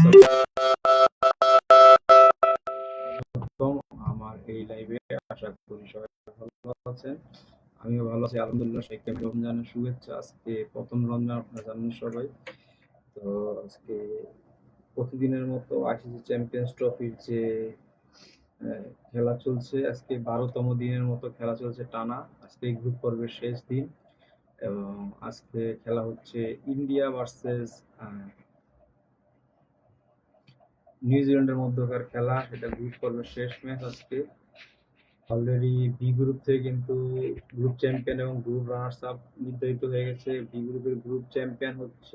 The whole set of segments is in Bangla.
স্বাগতম আমার এই লাইভে। আশা করি সবাই ভালো আছেন। আমিও ভালো আছি আলহামদুলিল্লাহ। সবাইকে রমজানের শুভেচ্ছা। আজকে প্রথম রমজান, আপনারা জানেন সবাই। তো আজকে প্রতিদিনের মতো আইসিসি চ্যাম্পিয়ন্স ট্রফির যে খেলা চলছে, আজকে 12তম দিনের মতো খেলা চলছে টানা। আজকে গ্রুপ পর্বের শেষ দিন এবং আজকে খেলা হচ্ছে ইন্ডিয়া ভার্সেস নিউজিল্যান্ডের মধ্যকার খেলা। এটা গ্রুপ পর্বের শেষ ম্যাচ আজকে। অলরেডি বি গ্রুপ থেকে কিন্তু গ্রুপ চ্যাম্পিয়ন এবং গ্রুপ রানার্স আপ নির্ধারিত হয়ে গেছে। বি গ্রুপের গ্রুপ চ্যাম্পিয়ন হচ্ছে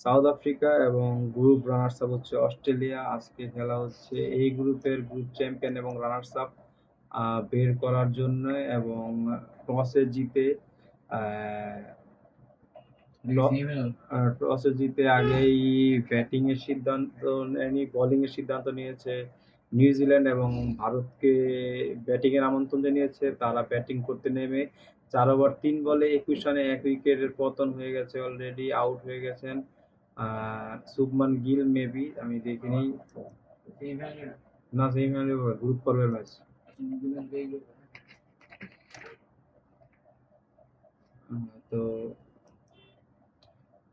সাউথ আফ্রিকা এবং গ্রুপ রানার্স আপ হচ্ছে অস্ট্রেলিয়া। আজকে খেলা হচ্ছে এই গ্রুপের গ্রুপ চ্যাম্পিয়ন এবং রানার্স আপ বের করার জন্য এবং টসে জিতে আগেই ব্যাটিং এর সিদ্ধান্ত নেয়নি, বোলিং এর সিদ্ধান্ত নিয়েছে নিউজিল্যান্ড এবং ভারতকে ব্যাটিং এর আমন্ত্রণ জানিয়েছে। তারা ব্যাটিং করতে নেমে 4 ওভার 3 বলে 21 রানে 1 উইকেটের পতন হয়ে গেছে। অলরেডি আউট হয়ে গেছেন শুভমান গিল, মেবি আমি দেখিনি না, সেমিফাইনাল গ্রুপ পর্বের ম্যাচ। তো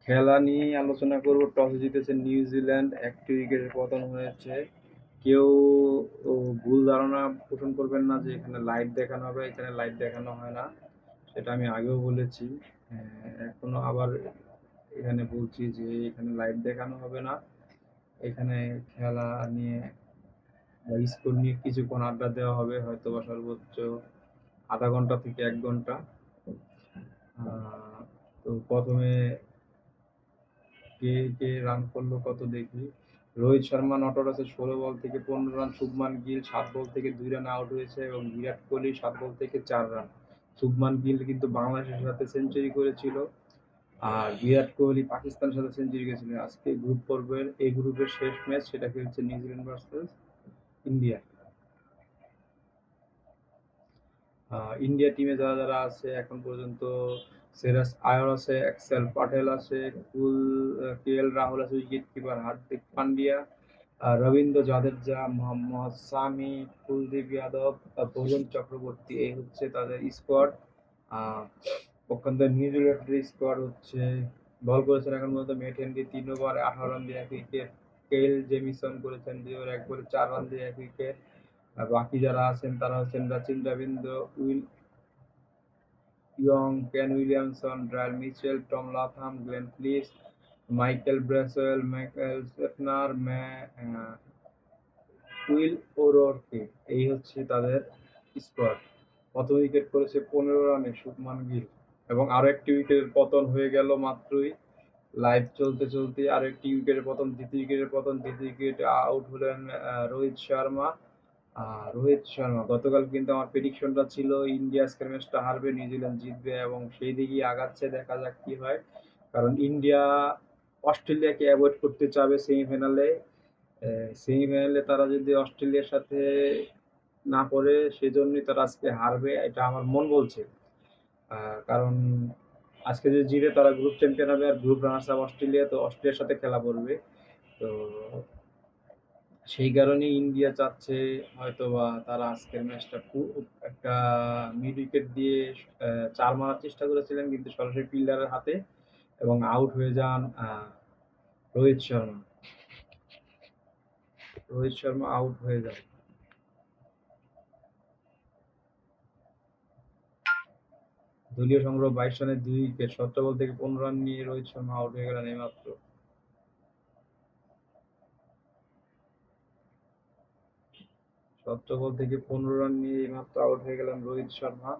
খেলা নিয়ে আলোচনা করব। টসে জিতেছে নিউজিল্যান্ড, 1 উইকেটের পতন হয়েছে। কেউ ভুল ধারণা পোষণ করবেন না যে এখানে লাইভ দেখানো হবে। এখানে লাইভ দেখানো হয় না, সেটা আমি আগেও বলেছি। এখনো আবার এখানে বলছি যে এখানে লাইভ দেখানো হবে না। এখানে খেলা নিয়ে বা স্কোর নিয়ে কিছুক্ষণ আড্ডা দেওয়া হবে, হয়তো বা সর্বোচ্চ আধা ঘন্টা থেকে 1 ঘন্টা। তো প্রথমে কে কে রান করলো কত দেখি। রোহিত শর্মা নট আউট আছে 16 বল থেকে 15 রান। শুভমান গিল 7 বল থেকে 2 রানে আউট হয়েছে এবং বিরাট কোহলি 7 বল থেকে 4 রান। শুভমান গিল কিন্তু বাংলাদেশের সাথে সেঞ্চুরি করেছিল আর বিরাট কোহলি পাকিস্তানের সাথে সেঞ্চুরি করেছিল। আজকে গ্রুপ পর্বের এই গ্রুপের শেষ ম্যাচ, সেটা খেলছে নিউজিল্যান্ড ভার্সেস ইন্ডিয়া। ইন্ডিয়া টিমে যারা যারা আছে এখন পর্যন্ত, শ্রেয়াস আয়ার আছে, অ্যাক্সেল প্যাটেল আছে, কে এল রাহুল আছে উইকেট কিপার, হার্দিক পান্ডিয়া, রবীন্দ্র জাদেজা, মোহাম্মদ সামি, কুলদীপ যাদব, ভুবন চক্রবর্তী। এই হচ্ছে তাদের স্কোয়াড। পক্ষান্তরে নিউজিল্যান্ডের স্কোয়াড হচ্ছে, বল করেছেন এখন পর্যন্ত মেট হেনরি 3 ওভার 18 রান দিয়ে 1 উইকেট। কেল জেমিসন করেছেন 2 ওভার 1 বলে 4 রান দিয়ে 1 উইকেট। আর বাকি যারা আছেন তারা হচ্ছেন Rachin Ravindra, Will Young, Kane Williamson, Brian Mitchell, Tom Latham, Glenn Phillips, Michael Bracewell, Michael সেফনার, উইল ওরোরকে। এই হচ্ছে তাদের স্কোয়াড। প্রথম উইকেট করেছে 15 রানে শুভমান গিল এবং আরো একটি উইকেটের পতন হয়ে গেল মাত্রই। লাইভ চলতে চলতে আরো একটি উইকেটের পতন, দ্বিতীয় উইকেটের পতন। দ্বিতীয় উইকেটে আউট হলেন রোহিত শর্মা। গতকাল কিন্তু আমার প্রেডিকশনটা ছিল ইন্ডিয়া আজকের ম্যাচটা হারবে, নিউজিল্যান্ড জিতবে এবং সেই দিকেই আগাচ্ছে। দেখা যাক কি হয়, কারণ ইন্ডিয়া অস্ট্রেলিয়াকে অ্যাভয়েড করতে চাবে সেমিফাইনালে। তারা যদি অস্ট্রেলিয়ার সাথে না পড়ে, সেজন্যই তারা আজকে হারবে, এটা আমার মন বলছে। কারণ আজকে যদি জিতে তারা গ্রুপ চ্যাম্পিয়ন হবে আর গ্রুপ রানার্স আপ অস্ট্রেলিয়া, তো অস্ট্রেলিয়ার সাথে খেলা পড়বে। তো সেই কারণেই ইন্ডিয়া চাচ্ছে হয়তোবা তারা আজকের ম্যাচটা একটা মিড উইকেট দিয়ে 4 মারার চেষ্টা করেছিলেন, কিন্তু সরাসরি ফিল্ডারের হাতে এবং আউট হয়ে যান রোহিত শর্মা। আউট হয়ে যায়। দলীয় সংগ্রহ 22 রানে 2 উইকেট। 17 বল থেকে 15 রান নিয়ে রোহিত শর্মা আউট হয়ে গেলেন এইমাত্র। 17 বল থেকে 15 রান নিয়ে এইমাত্র আউট হয়ে গেলেন রোহিত শর্মা।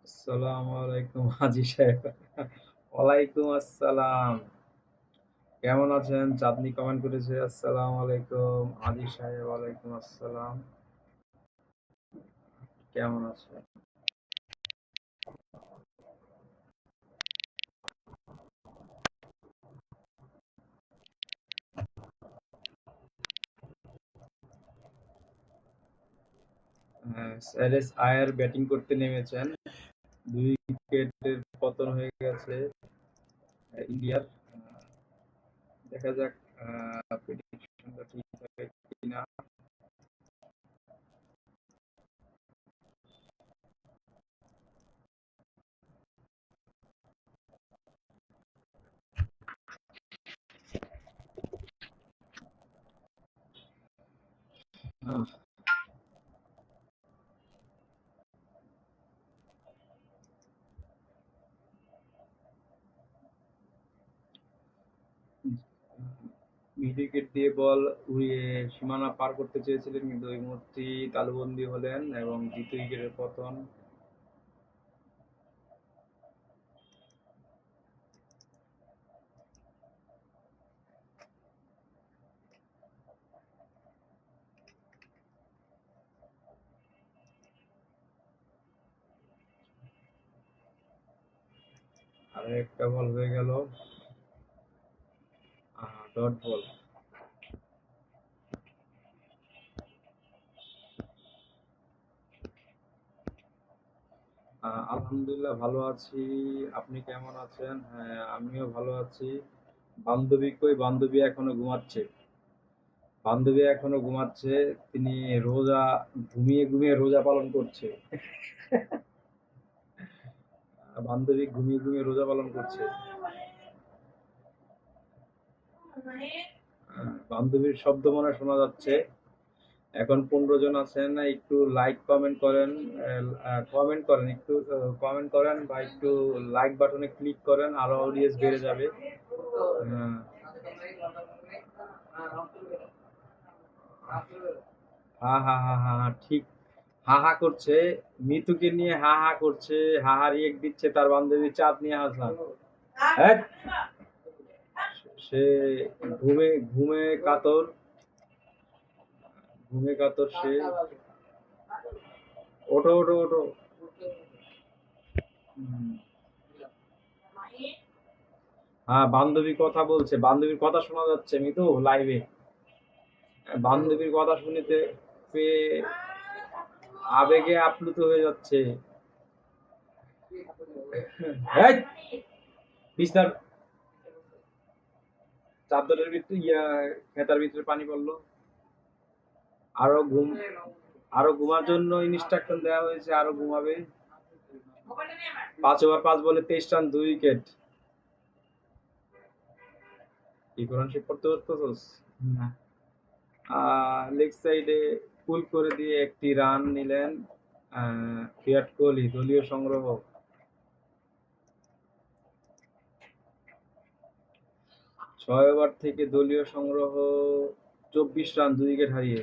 আসসালামু আলাইকুম হাজি সাহেব। ওয়ালাইকুম আসসালাম। কেমন আছেন? চাঁদনি কমেন্ট করেছে আসসালামু আলাইকুম। হাজি সাহেব ওয়ালাইকুম আসসালাম। কেমন আছে? এস আয়ার ব্যাটিং করতে নেমেছেন, 2 উইকেটের পতন হয়ে গেছে ইন্ডিয়ার। দেখা যাক প্রেডিকশনটা ঠিক হবে কিনা। মিড উইকেট দিয়ে বল উড়িয়ে সীমানা পার করতে চেয়েছিলেন, কিন্তু ওই মুহূর্তেই তালুবন্দী হলেন এবং 2য় উইকেটের পতন। আর একটা বল হয়ে গেল ডট বল। আলহামদুলিল্লাহ ভালো আছি, আপনি কেমন আছেন? হ্যাঁ, আমিও ভালো আছি। বান্ধবী কই? বান্ধবী এখনো ঘুমাচ্ছে। বান্ধবী এখনো ঘুমাচ্ছে। তিনি রোজা, ঘুমিয়ে ঘুমিয়ে রোজা পালন করছে। বান্ধবী ঘুমিয়ে ঘুমিয়ে রোজা পালন করছে। বান্ধবীর শব্দ মনে হয় শোনা যাচ্ছে। এখন 15 জন আছেন, একটু লাইক কমেন্ট করেন, একটু কমেন্ট করেন বা একটু লাইক বাটনে ক্লিক করেন, আরো অডিয়েন্স বেড়ে যাবে। হ্যাঁ হা হা হা হা হা, ঠিক। হা হা করছে, মিতুকে নিয়ে হা হা করছে, হা হা রিয়েক্ট দিচ্ছে তার বান্ধবী চাঁদনি হাসান। হ্যাঁ, সে ঘুমে ঘুমে কাতর, ঘুমে কাতর সে। ওঠো ওঠো ওঠো। হুম। হ্যাঁ, বান্ধবী কথা বলছে, বান্ধবীর কথা শোনা যাচ্ছে মিতু লাইভে। বান্ধবীর কথা শুনিতে পেয়ে আবেগে আপ্লুত হয়ে যাচ্ছে। এই, বিছনার চাদরের ভিতরে খেতার ভিতরে পানি পড়লো। আরো ঘুম, আরো ঘুমার জন্য ইনস্ট্রাকশন দেওয়া হয়েছে, আরো ঘুমাবে। 5 ওভার 5 বলে 23 রান, 2 উইকেট। কি কোরআন শরীফ পড়তে পারতেছস? না। লেগ সাইডে পুল করে দিয়ে একটি রান নিলেন বিরাট কোহলি, দলীয় সংগ্রহ। 6 ওভার থেকে দলীয় সংগ্রহ 24 রান, 2 উইকেট হারিয়ে।